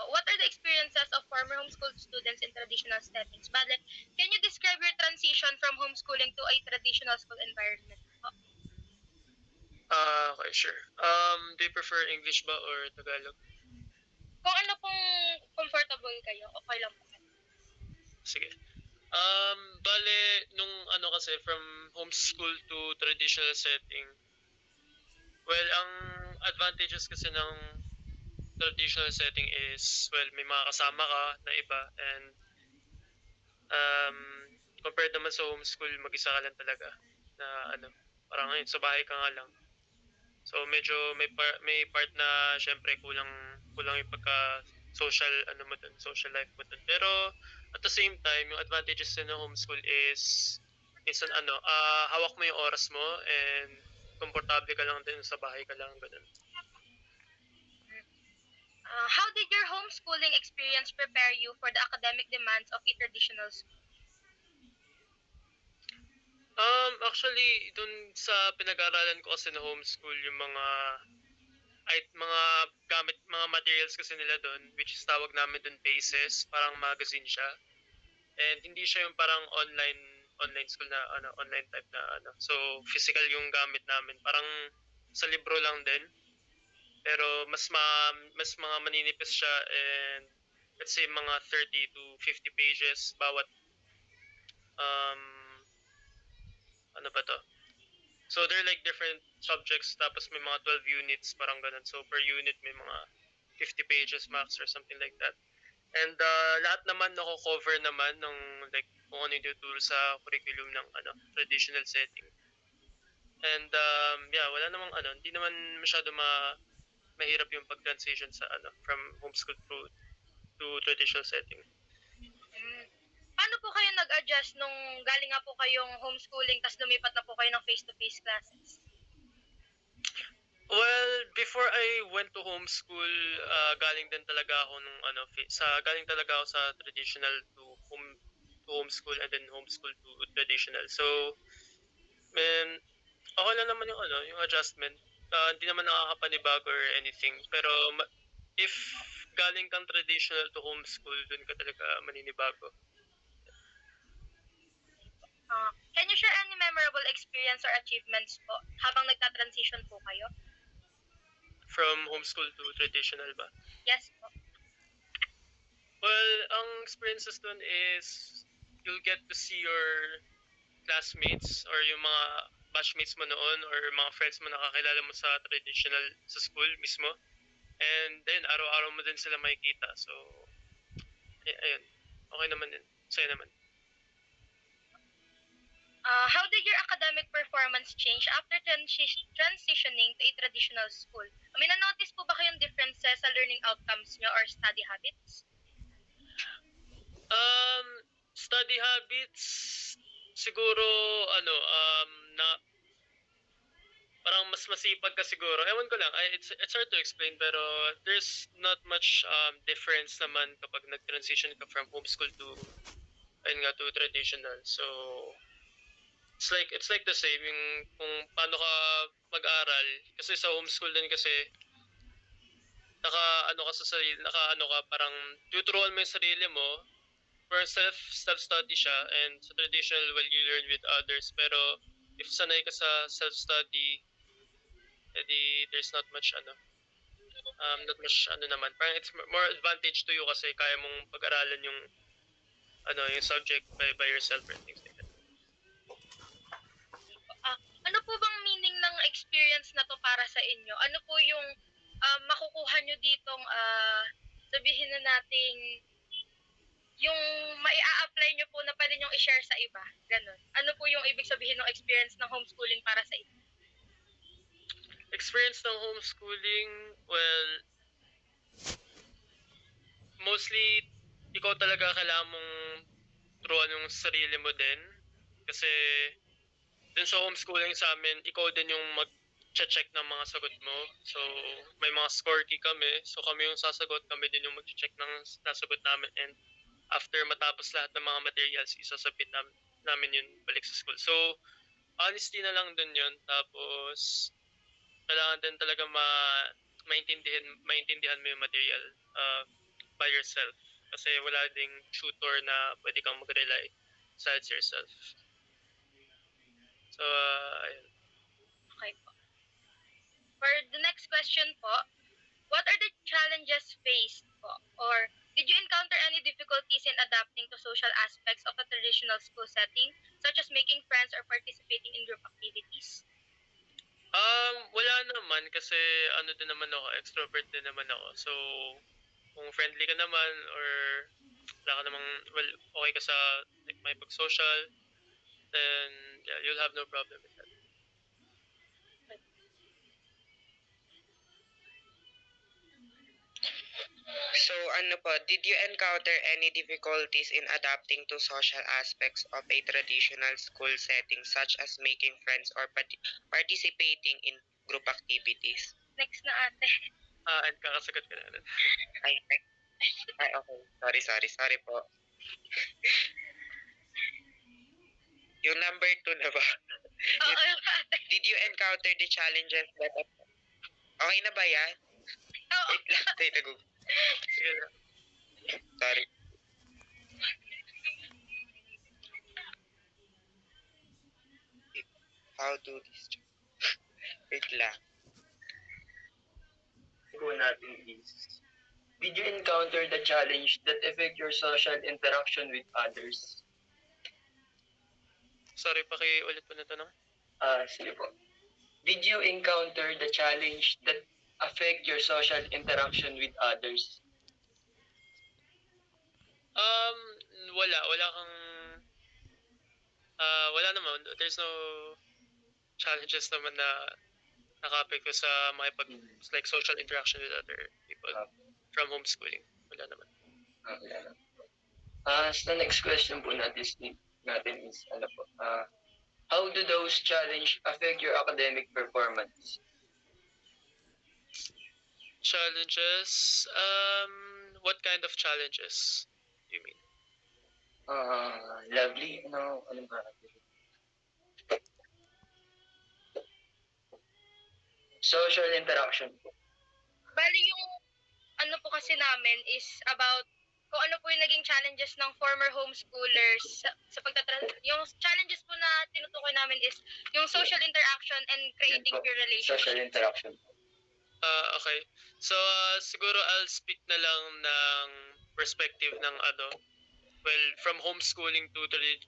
What are the experiences of former homeschooled students in traditional settings? Bale, can you describe your transition from homeschooling to a traditional school environment? Okay, sure. Do you prefer English ba or Tagalog? Kung ano pong comfortable kayo, okay lang po. Sige. Bale, nung ano kasi, from homeschool to traditional setting, well, ang advantages kasi ng traditional setting is, well, may mga kasama ka na iba and um, compared naman sa homeschool, mag-isa ka lang talaga na ano, parang ngayon, sa bahay ka nga lang. So medyo may part na syempre kulang yung pagka social ano mo dun, social life mo dun. Pero at the same time, yung advantages din ng homeschool is minsan ano, hawak mo yung oras mo and komportable ka lang din sa bahay ka lang ganun. How did your homeschooling experience prepare you for the academic demands of a traditional school? Actually dun sa pinag-aaralan ko kasi na homeschool yung mga gamit, mga materials kasi nila doon, which is tawag namin doon paces, parang magazine siya. And hindi siya yung parang online school na ano, online type na ano. So physical yung gamit namin. Parang sa libro lang din. Pero mas mga maninipis siya and let's say mga 30 to 50 pages bawat um ano ba to? So they're like different subjects tapos may mga 12 units parang ganun. So per unit may mga 50 pages max or something like that. And lahat naman nako-cover naman ng like kung ano yung tuturo sa curriculum ng ano, traditional setting. And yeah, wala namang ano, hindi naman masyado mahirap yung pag-transition sa ano, from homeschool to traditional setting. Mm. Paano po kayo nag-adjust nung galing nga po kayong homeschooling tas lumipat na po kayo ng face-to-face classes? Well, before I went to homeschool, galing din talaga ako nung ano, galing talaga ako sa traditional to homeschool and then homeschool to traditional. So, man, okay lang naman yung ano, yung adjustment. Hindi naman nakakapanibago or anything. Pero if galing kang traditional to homeschool, dun ka talaga maninibago. Can you share any memorable experience or achievements po habang nagta-transition po kayo? From homeschool to traditional ba? Yes po. Well, ang experiences dun is you'll get to see your classmates or yung mga batchmates mo noon or mga friends mo nakakilala mo sa traditional sa school mismo. And then, araw-araw mo din sila makikita. So, ayun. Okay naman din. Sa'yo naman. How did your academic performance change after transitioning to a traditional school? May na-notice po ba kayong differences sa learning outcomes nyo or study habits? Study habits, siguro, ano, na parang mas masipag ka siguro. Ewan ko lang, it's hard to explain pero there's not much difference naman kapag nag-transition ka from homeschool to ayun nga to traditional. So it's like the same yung kung paano ka mag-aral kasi sa homeschool din kasi naka ano ka sa sarili, naka ano ka parang tuturuan mo yung sarili mo for self study siya and sa traditional well you learn with others pero if sanay ka sa self study edi there's not much ano not much ano naman parang it's more advantage to you kasi kaya mong pag-aralan yung ano yung subject by yourself and things like that. Ano po bang meaning ng experience na to para sa inyo? Ano po yung makukuha nyo ditong sabihin na nating yung mai-apply nyo po na pwede nyong i-share sa iba? Ganon. Ano po yung ibig sabihin ng experience ng homeschooling para sa inyo? Experience ng homeschooling, well, mostly ikaw talaga kailangan mong turuan yung sarili mo din kasi dun sa homeschooling sa amin, ikaw din yung mag-check ng mga sagot mo. So, may mga score key kami. So, kami yung sasagot, kami din yung mag-check ng nasagot namin. And after matapos lahat ng mga materials, isasabit namin yun balik sa school. So, honesty na lang dun yun. Tapos, kailangan din talaga maintindihan mo yung material. yourself. Kasi wala ding tutor na pwede kang mag-rely besides yourself. So, ayun. Okay po. For the next question po, what are the challenges faced po? Or did you encounter any difficulties in adapting to social aspects of a traditional school setting, such as making friends or participating in group activities? Wala naman kasi ano din naman ako, extrovert din naman ako. So, kung friendly ka naman or wala ka namang, well, okay ka sa like, may pag-social, then yeah, you'll have no problem with that. So ano po, did you encounter any difficulties in adapting to social aspects of a traditional school setting such as making friends or participating in group activities? Next na ate. And kakasagot ka na nun. Ay, okay. Sorry po. Yung number 2 na ba? Oo, ate. Did you encounter the challenges that... Okay na ba yan? Oo. Wait lang, tayo Sige na. Sorry. How do this? Wait lang. Po natin is, did you encounter the challenge that affect your social interaction with others? Sorry, paki-ulit po na tanong. Sige po. Did you encounter the challenge that affect your social interaction with others? Wala naman. There's no challenges naman na naka-apekto sa like social interaction with other people from homeschooling. Wala naman. So the next question po natin is ano po? How do those challenge affect your academic performance? Challenges? What kind of challenges do you mean? Lovely, ano ba? Social interaction po. Bali yung ano po kasi namin is about kung ano po yung naging challenges ng former homeschoolers sa yung challenges po na tinutukoy namin is yung social interaction and creating your relationship. Social interaction. Okay. So, siguro I'll speak na lang ng perspective ng well, from homeschooling to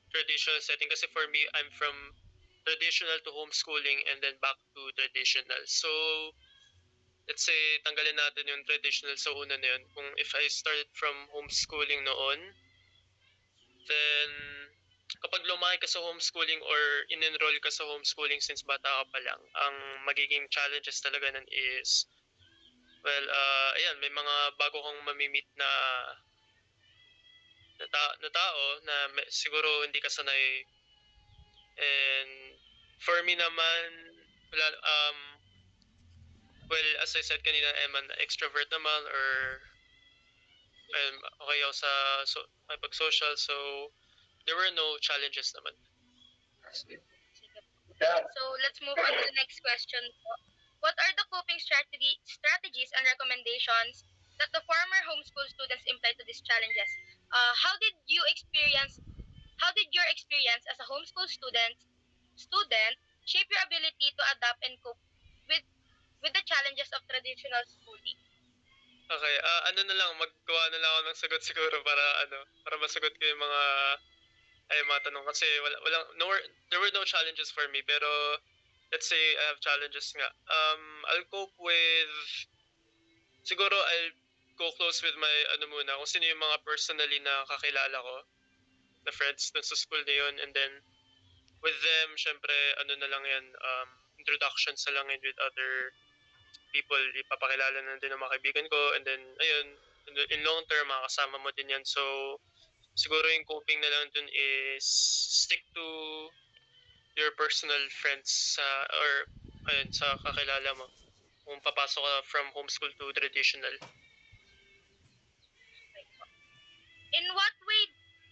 traditional setting. Kasi for me, I'm from traditional to homeschooling and then back to traditional. So, let's say, tanggalin natin yung traditional sa una na yun. Kung if I started from homeschooling noon, then kapag lumaki ka sa homeschooling or in-enroll ka sa homeschooling since bata ka pa lang, ang magiging challenges talaga nun is, well, ayan, may mga bago kang mamimit na tao na siguro hindi ka sanay. And for me naman, wala, well, as I said kanina, I'm an extrovert naman or okay ako sa pag-social, so there were no challenges naman. So let's move on to the next question. What are the coping strategies and recommendations that the former homeschool students imply to these challenges? How did your experience as a homeschool student shape your ability to adapt and cope with the challenges of traditional schooling? Okay, ano na lang, maggawa na lang ako ng sagot siguro para masagot ko yung mga tanong kasi there were no challenges for me, pero let's say I have challenges nga. I'll cope with, siguro I'll go close with my muna, kung sino yung mga personally na kakilala ko na friends dun sa school na yun, and then with them, syempre na lang yan, introductions na lang yun with other people, ipapakilala na din ng mga kaibigan ko, and then ayun, in long term makakasama mo din yan. So siguro yung coping na lang dun is stick to your personal friends or ayun, sa kakilala mo kung papasok ka from homeschool to traditional. In what way,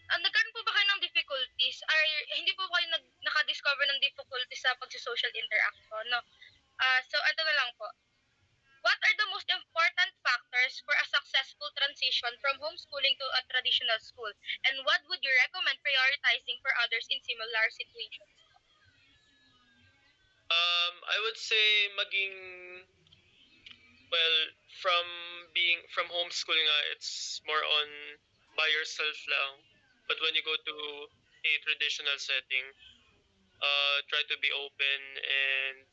nagkaroon po ba kayo ng difficulties or hindi po kayo naka-discover ng difficulties sa pag-social interaction, no? So ito na lang po. What are the most important factors for a successful transition transition from homeschooling to a traditional school? And what would you recommend prioritizing for others in similar situations? I would say maging, well, from homeschooling it's more on by yourself lang. But when you go to a traditional setting, try to be open and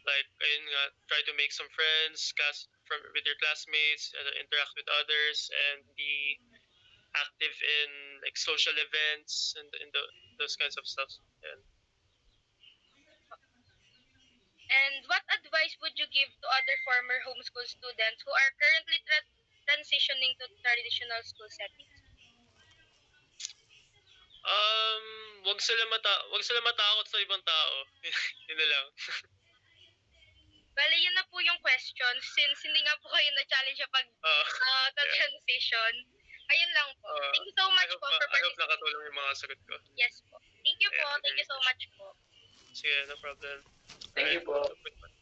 like ayun nga, try to make some friends, with your classmates, interact with others, and be active in like social events and those kinds of stuff. And And what advice would you give to other former homeschool students who are currently transitioning to traditional school settings? wag sila matakot sa ibang tao. Yun na lang. Bale, yun na po yung question. Since hindi nga po kayo na-challenge sa Yeah. transition, ayun lang po. Thank you so much po for I hope participating. nakatulong yung mga sagot ko. Yes po. Thank you po. Yeah, Thank you so much po. Sige, no problem. Thank you po. Alright.